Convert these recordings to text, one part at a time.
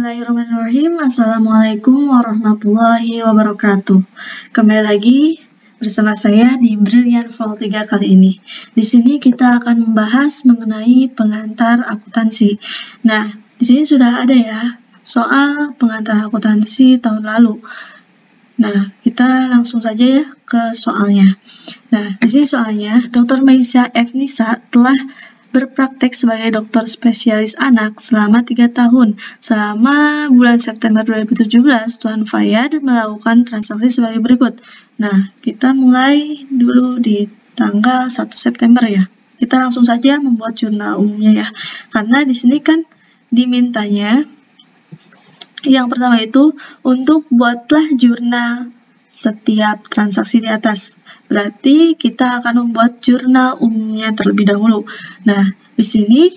Bismillahirrahmanirrahim. Assalamualaikum warahmatullahi wabarakatuh. Kembali lagi bersama saya di Brilliant Vol 3 kali ini. Di sini kita akan membahas mengenai pengantar akuntansi. Nah, di sini sudah ada ya soal pengantar akuntansi tahun lalu. Nah, kita langsung saja ya ke soalnya. Nah, di sini soalnya Dr. Meisha F. Nisa telah berpraktek sebagai dokter spesialis anak selama 3 tahun. Selama bulan September 2017, Tuan Fayyad melakukan transaksi sebagai berikut. Nah, kita mulai dulu di tanggal 1 September ya. Kita langsung saja membuat jurnal umumnya ya. Karena di sini kan dimintanya yang pertama itu untuk buatlah jurnal setiap transaksi di atas. Berarti kita akan membuat jurnal umumnya terlebih dahulu. Nah, di sini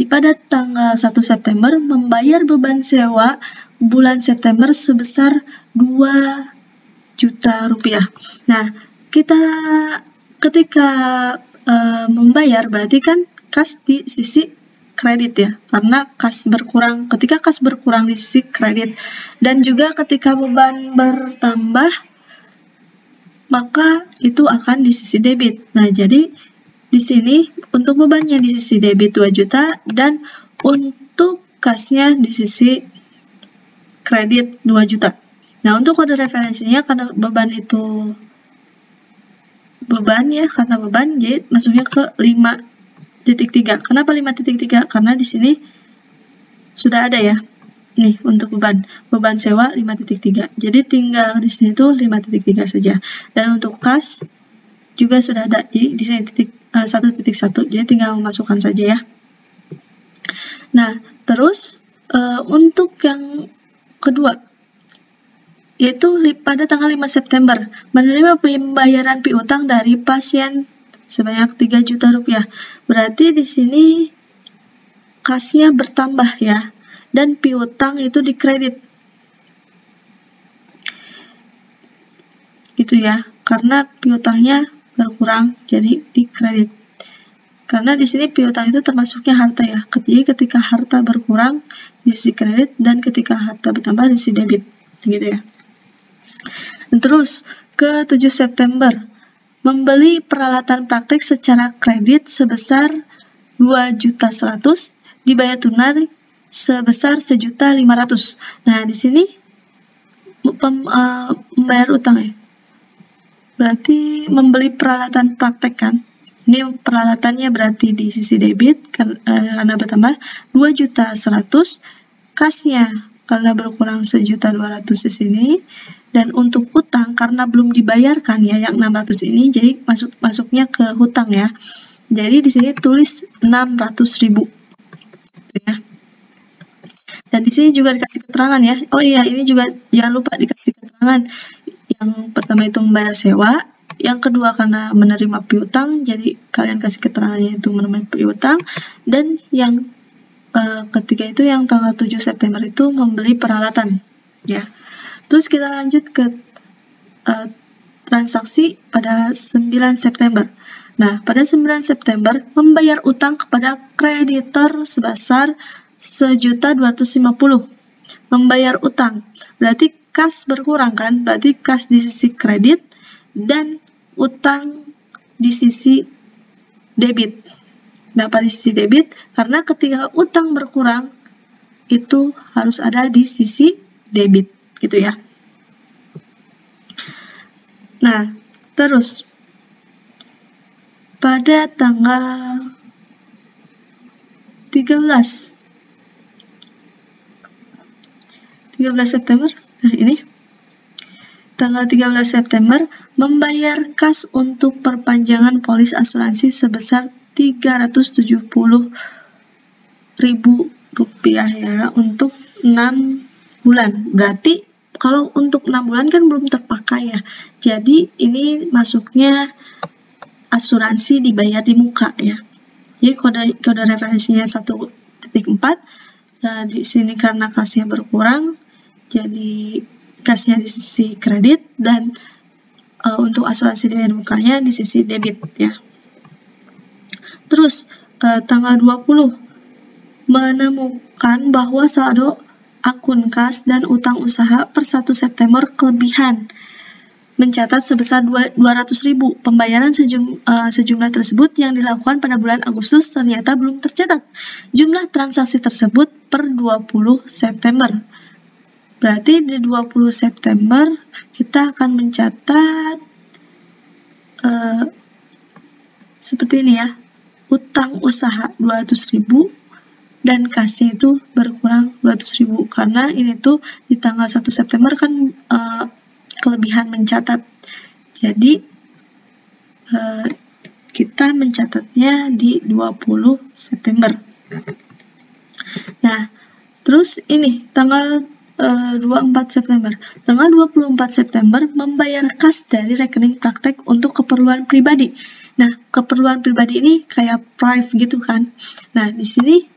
pada tanggal 1 September membayar beban sewa bulan September sebesar 2 juta rupiah. Nah, kita ketika membayar berarti kan kas di sisi kredit ya, karena kas berkurang. Ketika kas berkurang di sisi kredit dan juga ketika beban bertambah maka itu akan di sisi debit. Nah, jadi di sini untuk bebannya di sisi debit 2 juta dan untuk kasnya di sisi kredit 2 juta. Nah, untuk kode referensinya karena beban itu beban ya, karena beban jadi masuknya ke 5.3. Kenapa 5.3? Karena di sini sudah ada ya. Nih, untuk beban sewa 5.3. Jadi tinggal di sini tuh 5.3 saja. Dan untuk kas juga sudah ada. Jadi di sini 1.1. Jadi tinggal memasukkan saja ya. Nah, terus untuk yang kedua yaitu pada tanggal 5 September menerima pembayaran piutang dari pasien sebanyak 3 juta rupiah. Berarti di sini kasnya bertambah ya. Dan piutang itu dikredit. Gitu ya. Karena piutangnya berkurang jadi dikredit. Karena di sini piutang itu termasuknya harta ya. Jadi ketika harta berkurang di sisi kredit dan ketika harta bertambah di sisi debit. Gitu ya. Dan terus ke 7 September membeli peralatan praktik secara kredit sebesar 2.100.000 dibayar tunai sebesar 1.500.000. Nah, di sini membayar utang ya. Berarti membeli peralatan praktek kan. Ini peralatannya berarti di sisi debit karena bertambah 2.100.000, kasnya karena berkurang 1.200.000 di sini. Dan untuk utang karena belum dibayarkan ya yang 600 ini, jadi masuknya ke hutang ya. Jadi di sini tulis 600.000. Ya. Dan di sini juga dikasih keterangan ya. Oh iya, ini juga jangan lupa dikasih keterangan. Yang pertama itu membayar sewa, yang kedua karena menerima piutang, jadi kalian kasih keterangannya itu menerima piutang, dan yang ketiga itu yang tanggal 7 September itu membeli peralatan ya. Terus kita lanjut ke transaksi pada 9 September. Nah, pada 9 September membayar utang kepada kreditor sebesar 1.250.000. Membayar utang. Berarti kas berkurang kan? Berarti kas di sisi kredit dan utang di sisi debit. Kenapa di sisi debit? Karena ketika utang berkurang itu harus ada di sisi debit, gitu ya. Nah, terus pada tanggal 13 September, nah ini tanggal 13 September membayar kas untuk perpanjangan polis asuransi sebesar 370.000 rupiah ya untuk 6 bulan. Berarti kalau untuk 6 bulan kan belum terpakai ya. Jadi ini masuknya asuransi dibayar di muka ya. Jadi kode referensinya 1.4. Di sini karena kasnya berkurang jadi kasnya di sisi kredit dan untuk asuransi dibayar di mukanya di sisi debit ya. Terus tanggal 20 menemukan bahwa saldo akun kas dan utang usaha per 1 September kelebihan mencatat sebesar 200.000. Pembayaran sejumlah tersebut yang dilakukan pada bulan Agustus ternyata belum tercatat. Jumlah transaksi tersebut per 20 September. Berarti di 20 September kita akan mencatat seperti ini ya. Utang usaha 200.000 dan kasnya itu berkurang 200.000 karena ini tuh di tanggal 1 September kan kelebihan mencatat. Jadi kita mencatatnya di 20 September. Nah, terus ini tanggal 24 September. Tanggal 24 September membayar kas dari rekening praktek untuk keperluan pribadi. Nah, keperluan pribadi ini kayak prive gitu kan. Nah, di sini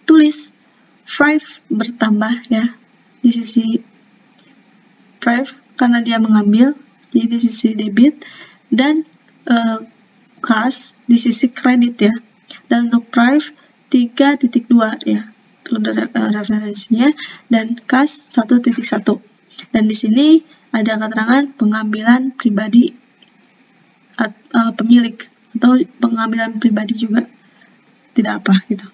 tulis prive bertambah ya di sisi prive karena dia mengambil, jadi di sisi debit, dan kas di sisi kredit ya. Dan untuk prive 3.2 ya, itu referensinya, dan kas 1.1. Dan di sini ada keterangan pengambilan pribadi pemilik atau pengambilan pribadi juga tidak apa gitu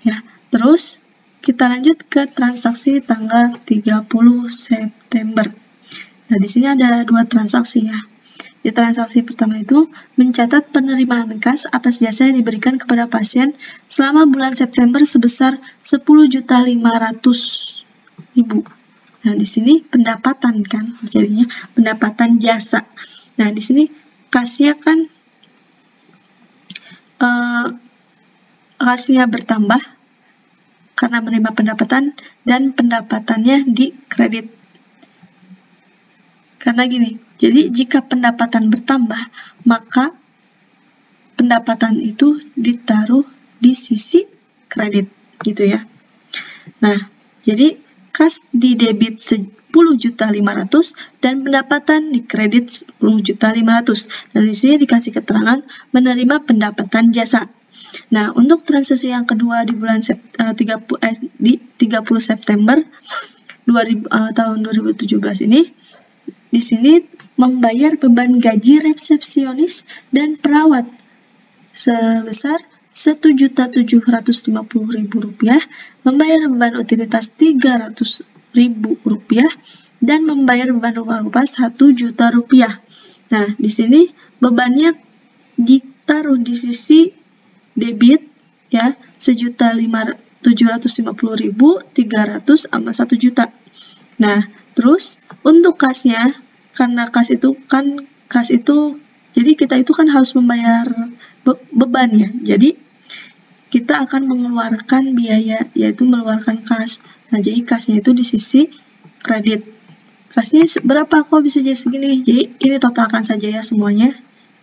ya. Terus kita lanjut ke transaksi tanggal 30 September. Nah, di sini ada 2 transaksi ya. Di transaksi pertama itu mencatat penerimaan kas atas jasa yang diberikan kepada pasien selama bulan September sebesar 10.500.000. Nah, di sini pendapatan kan, jadinya pendapatan jasa. Nah, di sini kasnya kan kasnya bertambah karena menerima pendapatan dan pendapatannya di kredit. Karena gini, jadi jika pendapatan bertambah, maka pendapatan itu ditaruh di sisi kredit, gitu ya. Nah, jadi kas di debit 10.500.000 dan pendapatan di kredit 10.500.000. Dan di sini dikasih keterangan menerima pendapatan jasa. Nah, untuk transaksi yang kedua di bulan 30 September tahun 2017 ini, di sini membayar beban gaji resepsionis dan perawat sebesar Rp1.750.000, membayar beban utilitas Rp300.000, dan membayar beban rumah Rp1.000.000. Nah, di sini bebannya ditaruh di sisi debit ya, Rp1.750.000, 300 sama 1 juta. Nah, terus untuk kasnya, karena kas itu jadi kita itu kan harus membayar beban ya. Jadi kita akan mengeluarkan biaya, yaitu mengeluarkan kas. Nah, jadi kasnya itu di sisi kredit. Kasnya berapa? Kok bisa jadi segini? Jadi ini totalkan saja ya semuanya.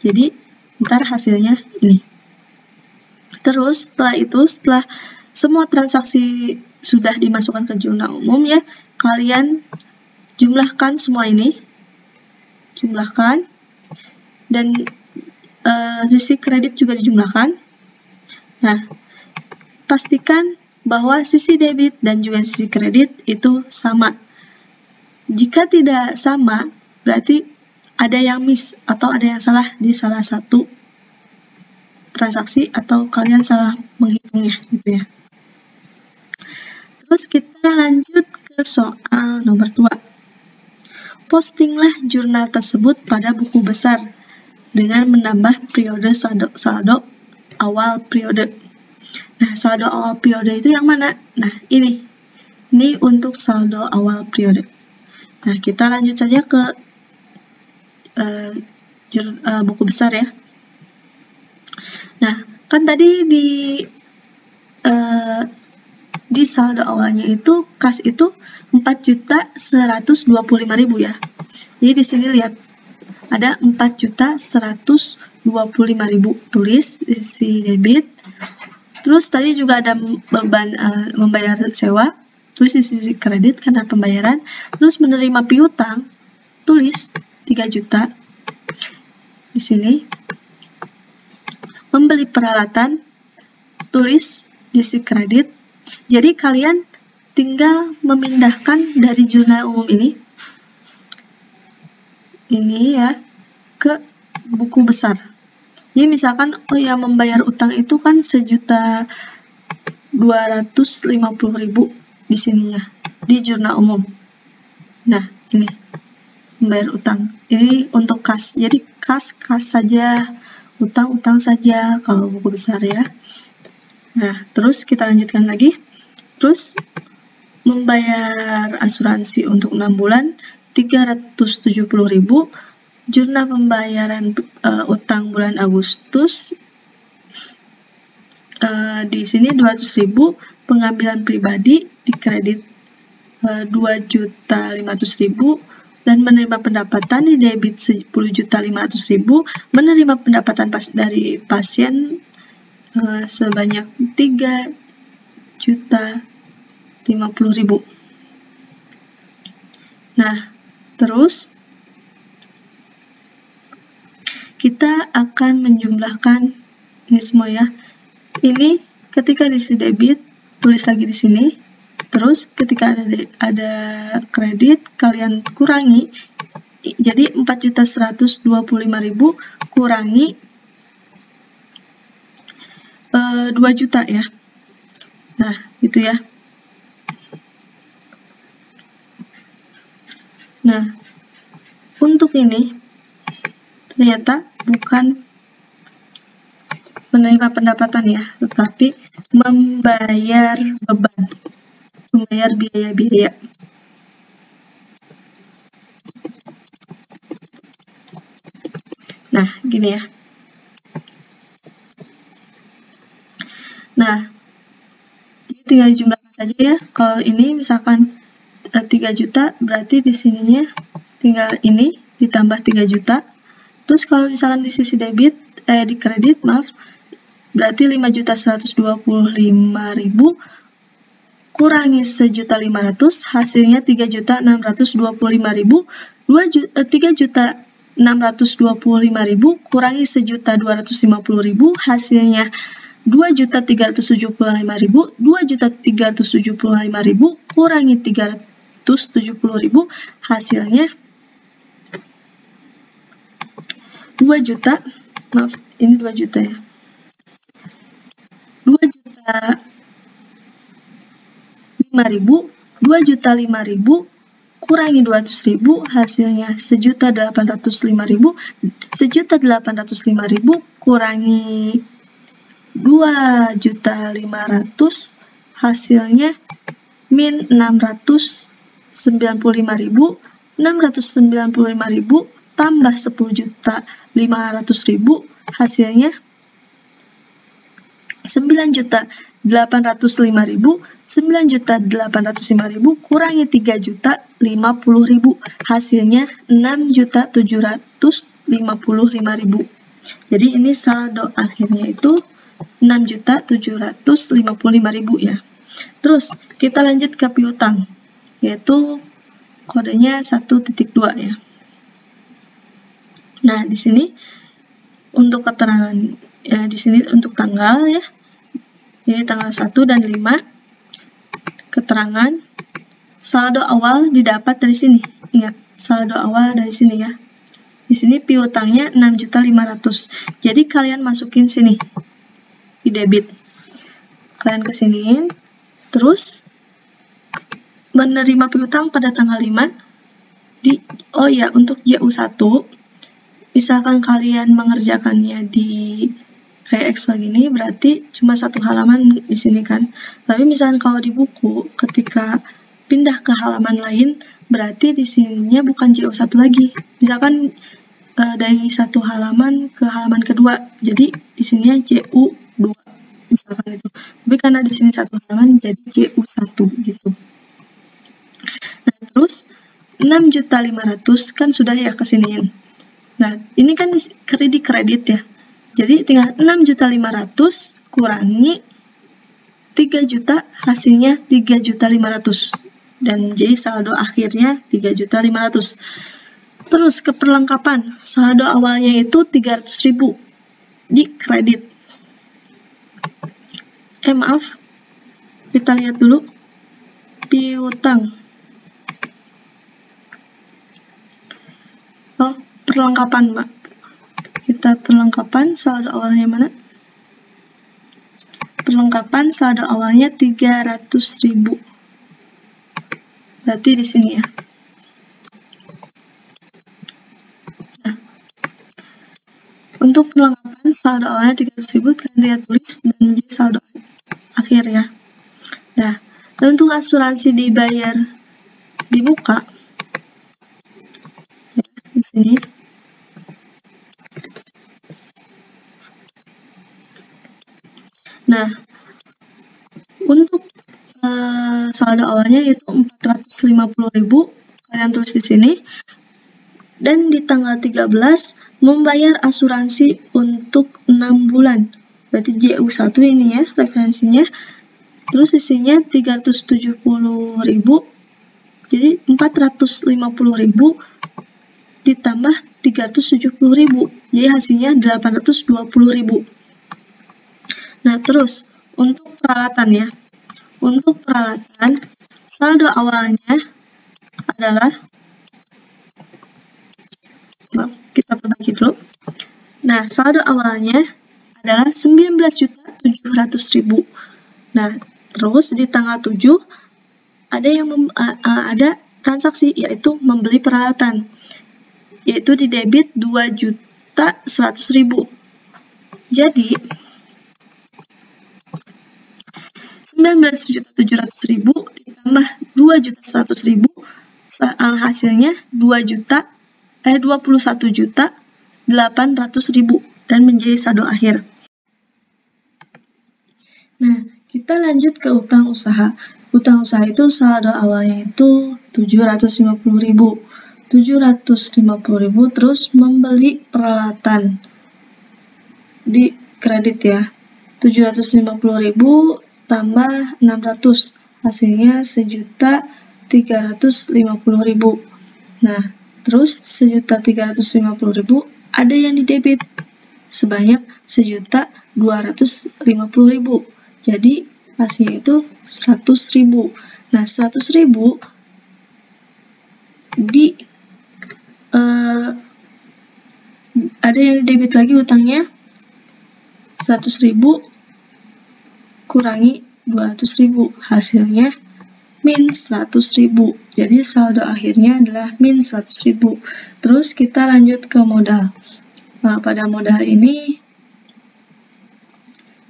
Jadi ntar hasilnya ini. Terus setelah semua transaksi sudah dimasukkan ke jurnal umum ya, kalian jumlahkan semua ini, jumlahkan, dan sisi kredit juga dijumlahkan. Nah, pastikan bahwa sisi debit dan juga sisi kredit itu sama. Jika tidak sama, berarti ada yang miss atau ada yang salah di salah satu transaksi atau kalian salah menghitungnya gitu ya. Terus kita lanjut ke soal nomor 2. Postinglah jurnal tersebut pada buku besar dengan menambah periode saldo awal periode. Nah, saldo awal periode itu yang mana? Nah, ini untuk saldo awal periode. Nah, kita lanjut saja ke buku besar ya. Nah, kan tadi di saldo awalnya itu kas itu 4.125.000 ya. Jadi di sini lihat ada 4.125.000 tulis di sisi debit. Terus tadi juga ada beban membayar sewa, tulis di sisi kredit karena pembayaran. Terus menerima piutang, tulis 3 juta di sini. Membeli peralatan, tulis di sisi kredit. Jadi kalian tinggal memindahkan dari jurnal umum ini ya, ke buku besar. Jadi misalkan, oh ya, membayar utang itu kan 1.250.000 di sini ya, di jurnal umum. Nah, ini membayar utang. Ini untuk kas. Jadi kas saja, utang saja kalau buku besar ya. Nah, terus kita lanjutkan lagi. Terus membayar asuransi untuk 6 bulan 370.000. Jurnal pembayaran utang bulan Agustus di sini 200.000. Pengambilan pribadi dikredit 2.500.000 dan menerima pendapatan di debit 10.500.000. Menerima pendapatan dari pasien sebanyak 3.050.000. Nah, terus kita akan menjumlahkan ini semua ya. Ini ketika diisi debit, tulis lagi di sini. Terus ketika ada kredit, kalian kurangi. Jadi 4.125.000 kurangi 2 juta ya. Nah, gitu ya. Nah, untuk ini ternyata bukan menerima pendapatan ya, tetapi membayar beban, membayar biaya-biaya. Nah, gini ya. Nah, tinggal jumlahkan saja ya. Kalau ini misalkan 3 juta, berarti di sininya tinggal ini ditambah 3 juta. Terus kalau misalkan di sisi debit, di kredit, maaf, berarti 5.125.000 kurangi 1.500.000, hasilnya 3.625.000. 3.625.000 kurangi 1.250.000, hasilnya 2.375.000. 2.375.000 kurangi 370.000, hasilnya 2 juta, maaf, ini 2 juta ya. 2.005.000, 2.005.000 kurangi 200.000, hasilnya 1.805.000. 1.805.000 kurangi 2.500.000, hasilnya min 695.000. 695.000 tambah 10.500.000, hasilnya 9.805.000. 9.805.000 kurangi 3.050.000, hasilnya 6.755.000. Jadi ini saldo akhirnya itu 6.755.000 ya. Terus kita lanjut ke piutang, yaitu kodenya 1.2 ya. Nah, di sini untuk keterangan ya, di sini untuk tanggal ya. Jadi tanggal 1 dan 5. Keterangan saldo awal didapat dari sini. Ingat, saldo awal dari sini ya. Di sini piutangnya 6.500.000. Jadi kalian masukin sini di debit. Kalian kesiniin, terus menerima piutang pada tanggal 5 di, oh ya, untuk JU1, misalkan kalian mengerjakannya di kayak Excel gini, berarti cuma 1 halaman di sini kan. Tapi misalkan kalau di buku, ketika pindah ke halaman lain, berarti di sininya bukan JU1 lagi. Misalkan dari 1 halaman ke halaman kedua, jadi di sininya JU2, misalkan itu. Tapi karena di sini 1 halaman, jadi JU1 gitu. Nah, terus 6.500.000 kan sudah ya kesiniin. Nah, ini kan kredit ya. Jadi tinggal 6.500.000 kurangi 3 juta, hasilnya 3.500.000. Dan jadi saldo akhirnya 3.500.000. Terus ke perlengkapan, saldo awalnya itu 300.000 di kredit. Maaf, kita lihat dulu piutang. Oh, perlengkapan, Mbak. Kita perlengkapan, saldo awalnya mana? Perlengkapan saldo awalnya 300.000. Berarti di sini ya. Nah, untuk perlengkapan saldo awalnya 300.000 kalian lihat tulis dan menjadi saldo akhir ya. Nah, dan untuk asuransi dibayar dibuka ya, di sini. Nah, untuk saldo awalnya yaitu 450.000, kalian tulis di sini. Dan di tanggal 13 membayar asuransi untuk 6 bulan. Berarti JU1 ini ya referensinya. Terus isinya 370.000. Jadi 450.000 ditambah 370.000. Jadi hasilnya 820.000. Nah, terus untuk peralatan ya. Untuk peralatan, saldo awalnya adalah, kita perbaiki dulu. Nah, saldo awalnya adalah 19.700.000. Nah, terus di tanggal 7 ada yang ada transaksi, yaitu membeli peralatan, yaitu di debit 2.100.000. Jadi 19.700.000 ditambah 2.100.000, hasilnya 21.800.000 dan menjadi saldo akhir. Nah, kita lanjut ke utang usaha. Utang usaha itu saldo awalnya itu 750.000. 750.000 terus membeli peralatan di kredit ya. 750.000 tambah 600, hasilnya 1.350.000. Nah, terus 1.350.000 ada yang di debit sebanyak 1.250.000. Jadi hasilnya itu 100.000. Nah, 100.000 di ada yang debit lagi utangnya 100.000 kurangi 200.000, hasilnya min 100.000. Jadi saldo akhirnya adalah min 100.000. Terus kita lanjut ke modal. Nah, pada modal ini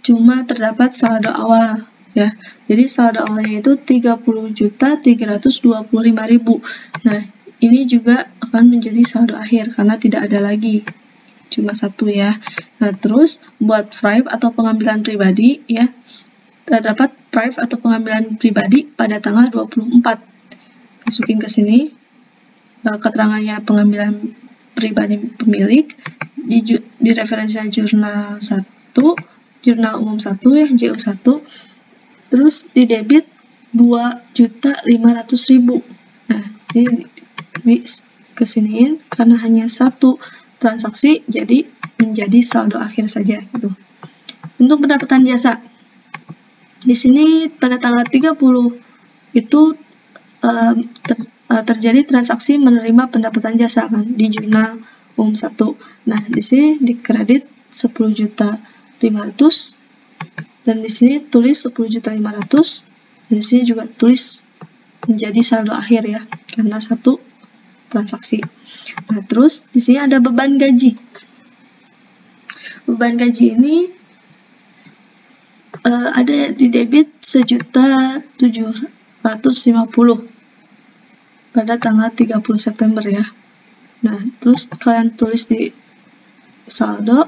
cuma terdapat saldo awal ya. Jadi saldo awalnya itu 30.325.000. Nah, ini juga akan menjadi saldo akhir karena tidak ada lagi. Cuma satu ya. Nah, terus buat prive atau pengambilan pribadi ya. Terdapat prive atau pengambilan pribadi pada tanggal 24. Masukin ke sini keterangannya pengambilan pribadi pemilik di referensinya jurnal 1, jurnal umum 1 ya, JU1. Terus di debit 2.500.000. Nah, ini di kesiniin karena hanya satu transaksi, jadi menjadi saldo akhir saja gitu. Untuk pendapatan jasa, di sini pada tanggal 30 itu terjadi transaksi menerima pendapatan jasa kan di jurnal umum 1. Nah, di sini dikredit 10.500.000 dan di sini tulis 10.500.000 dan di sini juga tulis menjadi saldo akhir ya karena satu transaksi. Nah, terus di sini ada beban gaji. Beban gaji ini ada di debit 1.750.000 pada tanggal 30 September ya. Nah, terus kalian tulis di saldo,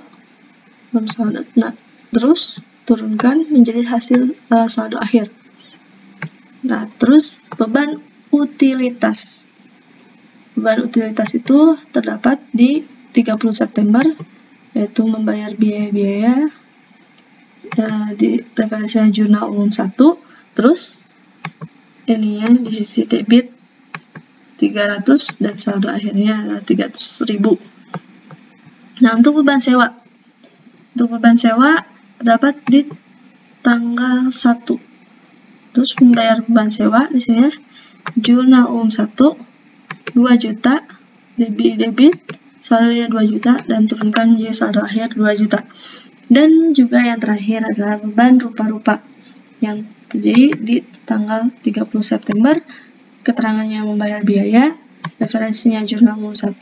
nah, terus turunkan menjadi hasil saldo akhir. Nah, terus beban utilitas. Beban utilitas itu terdapat di 30 September, yaitu membayar biaya-biaya di referensinya jurnal umum 1, terus ini ya di sisi debit 300 dan saldo akhirnya adalah 300.000. Nah, untuk beban sewa. Untuk beban sewa terdapat di tanggal 1. Terus membayar beban sewa di sini jurnal umum 1 2 juta, debit saldonya 2 juta dan turunkan menjadi saldo akhir 2 juta. Dan juga yang terakhir adalah beban rupa-rupa yang terjadi di tanggal 30 September. Keterangannya membayar biaya, referensinya jurnal umum 1,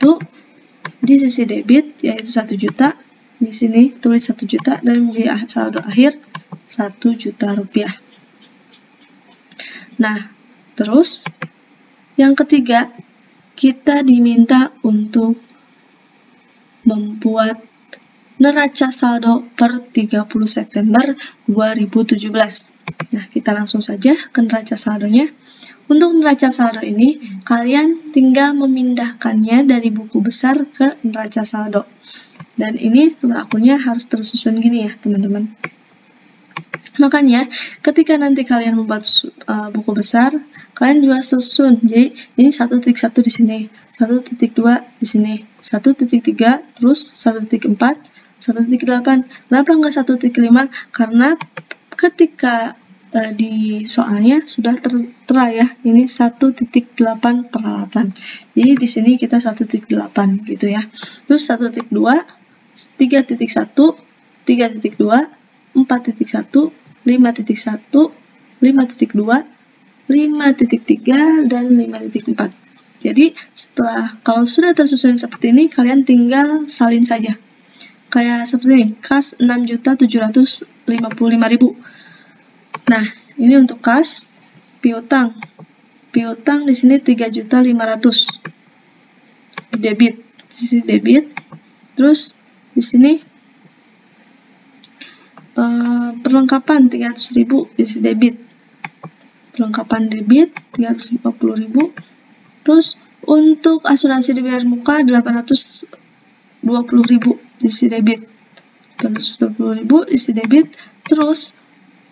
di sisi debit yaitu 1 juta, di sini tulis 1 juta dan menjadi saldo akhir 1 juta rupiah. Nah, terus yang ketiga, kita diminta untuk membuat neraca saldo per 30 September 2017. Nah, kita langsung saja ke neraca saldonya. Untuk neraca saldo ini, kalian tinggal memindahkannya dari buku besar ke neraca saldo. Dan ini nomor akunnya harus tersusun gini ya, teman-teman. Makanya, ketika nanti kalian membuat buku besar, kalian juga susun. Jadi, ini 1.1 di sini, 1.2 di sini, 1.3, terus 1.4, 1.8. Kenapa nggak 1.5? Karena ketika di soalnya sudah tertera ya, ini 1.8 peralatan. Jadi di sini kita 1.8 gitu ya. Terus 1.2, 3.1, 3.2, 4.1, 5.1, 5.2, 5.3, dan 5.4. Jadi kalau sudah tersusun seperti ini, kalian tinggal salin saja. Kayak seperti ini, kas 6.755.000. Nah, ini untuk kas. Piutang di sini 3.500.000. Debit, di sini debit. Terus di sini perlengkapan 300.000 di sini debit. Perlengkapan debit 350.000. Terus untuk asuransi dibayar muka 820.000 di sini debit. 820.000 di sini debit. Terus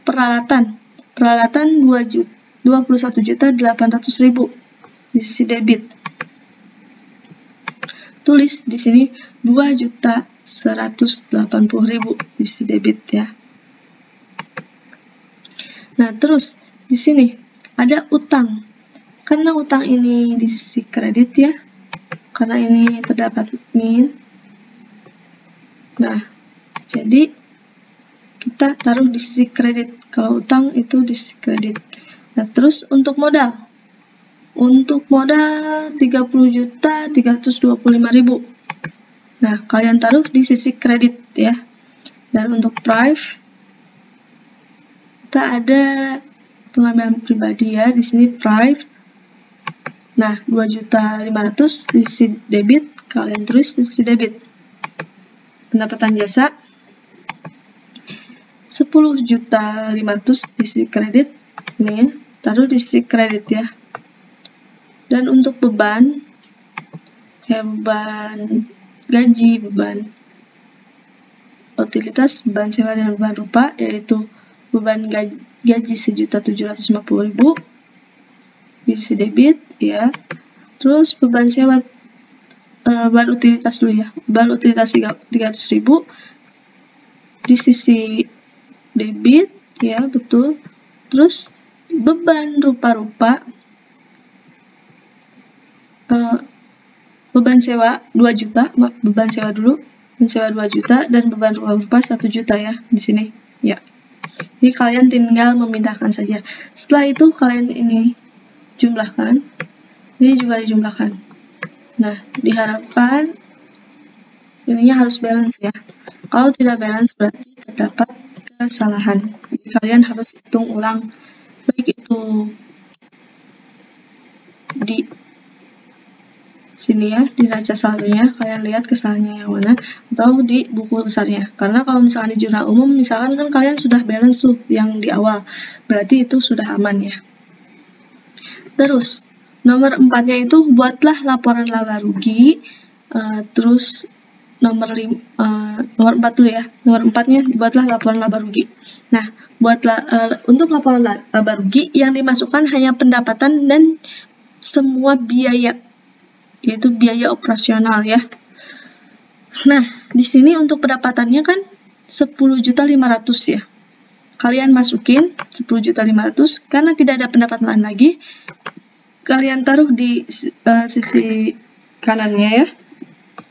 peralatan 21.800.000 di sisi debit. Tulis di sini 2.180.000 di sisi debit ya. Nah, terus di sini ada utang. Karena utang ini di sisi kredit ya. Karena ini terdapat min. Nah, jadi kita taruh di sisi kredit. Kalau utang itu di sisi kredit. Nah, terus untuk modal. Untuk modal 30.325.000. Nah, kalian taruh di sisi kredit ya. Dan untuk price kita ada pengambilan pribadi ya, di sini price. Nah, 2.500.000 di sisi debit, kalian tulis di sisi debit. Pendapatan jasa 10.500.000 di sisi kredit, ini ya, taruh di sisi kredit ya. Dan untuk beban, ya beban gaji, beban utilitas, beban sewa dan beban rupa, yaitu beban gaji 1.750.000 di sisi debit ya. Terus beban sewa beban utilitas dulu ya, beban utilitas 300.000 di sisi debit ya, betul. Terus beban rupa-rupa beban sewa 2 juta, beban sewa dulu, beban sewa 2 juta dan beban rupa-rupa 1 juta ya di sini ya. Jadi kalian tinggal memindahkan saja. Setelah itu kalian ini jumlahkan, ini juga dijumlahkan. Nah, diharapkan ininya harus balance ya. Kalau tidak balance berarti terdapat kesalahan. Jadi kalian harus hitung ulang, baik itu di sini ya, di neraca saldonya kalian lihat kesalahannya yang mana, atau di buku besarnya. Karena kalau misalkan di jurnal umum, misalkan kan kalian sudah balance tuh yang di awal, berarti itu sudah aman ya. Terus nomor 4-nya itu buatlah laporan laba rugi. Terus nomor 4 dulu ya. Nomor 4-nya buatlah laporan laba rugi. Nah, buatlah untuk laporan laba rugi yang dimasukkan hanya pendapatan dan semua biaya, yaitu biaya operasional ya. Nah, di sini untuk pendapatannya kan 10.500.000 ya. kalian masukin 10.500.000 karena tidak ada pendapatan lagi. Kalian taruh di sisi kanannya ya.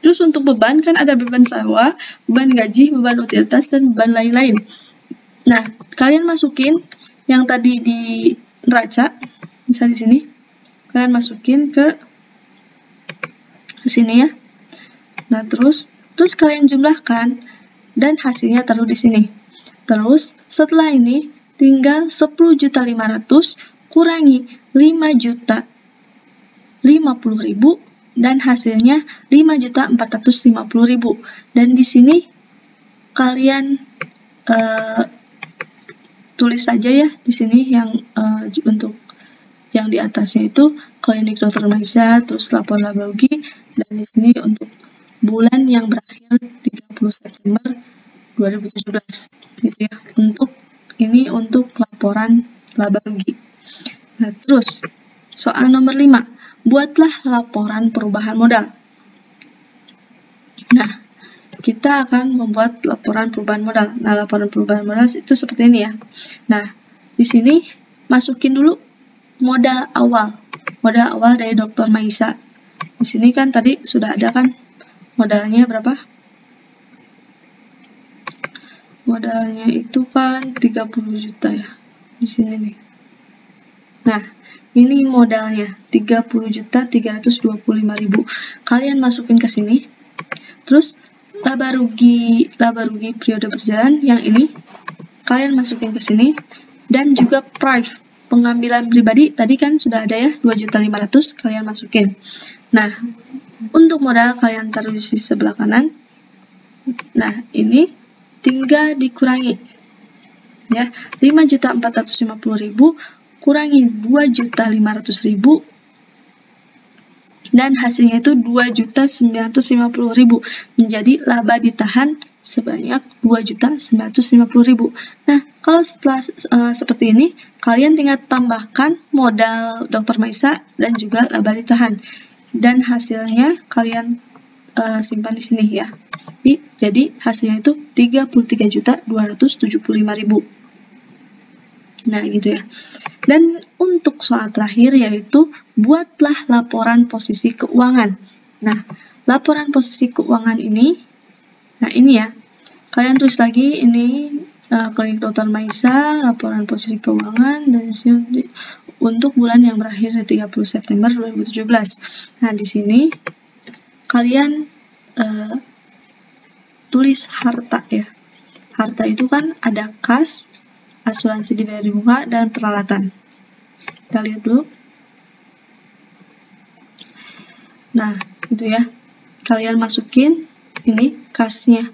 Terus untuk beban kan ada beban sewa, beban gaji, beban utilitas, dan beban lain-lain. Nah, kalian masukin yang tadi di neraca, bisa di sini. Kalian masukin ke sini ya. Nah, terus kalian jumlahkan dan hasilnya taruh di sini. Terus setelah ini tinggal 10.500.000 kurangi 5.050.000 dan hasilnya 5.450.000. Dan di sini kalian tulis saja ya di sini yang untuk yang di atasnya itu Klinik Dr. Maisa, terus lapor laba rugi, dan di sini untuk bulan yang berakhir 30 September 2017 gitu ya. Untuk laporan laba rugi. Nah, terus soal nomor 5. Buatlah laporan perubahan modal. Nah, kita akan membuat laporan perubahan modal. Nah, laporan perubahan modal itu seperti ini ya. Nah, di sini masukin dulu modal awal dari Dr. Maisa. Di sini kan tadi sudah ada kan modalnya berapa? Modalnya itu kan 30 juta ya. Di sini nih. Nah, ini modalnya 30.325.000. Kalian masukin ke sini. Terus laba rugi periode berjalan yang ini kalian masukin ke sini, dan juga price pengambilan pribadi tadi kan sudah ada ya 2.500.000 kalian masukin. Nah, untuk modal kalian taruh di sisi sebelah kanan. Nah, ini tinggal dikurangi ya, 5.450.000 kurangi 2.500.000 dan hasilnya itu 2.950.000, menjadi laba ditahan sebanyak 2.950.000. Nah, kalau setelah seperti ini, kalian tinggal tambahkan modal Dr. Maisa dan juga laba ditahan, dan hasilnya kalian simpan di sini ya. Jadi hasilnya itu 33.275.000. Nah, gitu ya. Dan untuk soal terakhir yaitu buatlah laporan posisi keuangan. Nah, laporan posisi keuangan ini, nah ini ya, kalian tulis lagi ini Klinik Dr. Maisa, laporan posisi keuangan dan untuk bulan yang berakhir di 30 September 2017. Nah, di sini kalian tulis harta ya. Harta itu kan ada kas, asuransi dibayar di muka, dan peralatan. Kita lihat dulu. Nah, itu ya. Kalian masukin ini kasnya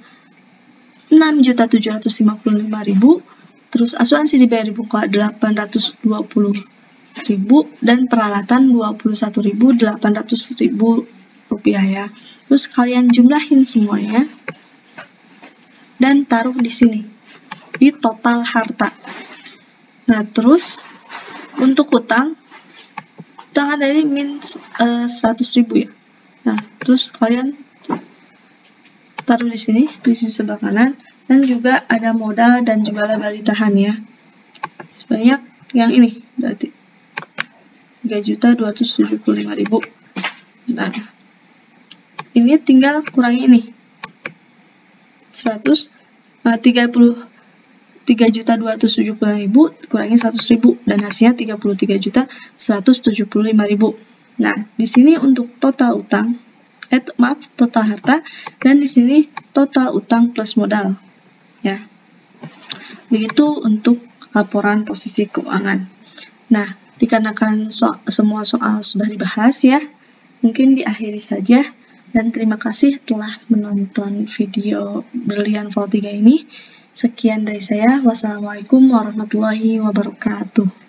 6.755.000, terus asuransi dibayar di muka 820.000 dan peralatan 21.800.000 rupiah ya. Terus kalian jumlahin semuanya dan taruh di sini di total harta. Nah, terus untuk utang tadi min 100.000 ya. Nah, terus kalian taruh di sini di sisi sebelah kanan, dan juga ada modal dan juga laba ditahan ya. Sebanyak yang ini berarti 3.275.000. Nah, ini tinggal kurangi ini 33.275.000 kurangi 100.000 dan hasilnya 33.175.000. Nah, di sini untuk total utang, total harta, dan di sini total utang plus modal. Ya. Begitu untuk laporan posisi keuangan. Nah, dikarenakan semua soal sudah dibahas ya, mungkin diakhiri saja. Dan terima kasih telah menonton video Brilliant Vault 3 ini. Sekian dari saya. Wassalamualaikum warahmatullahi wabarakatuh.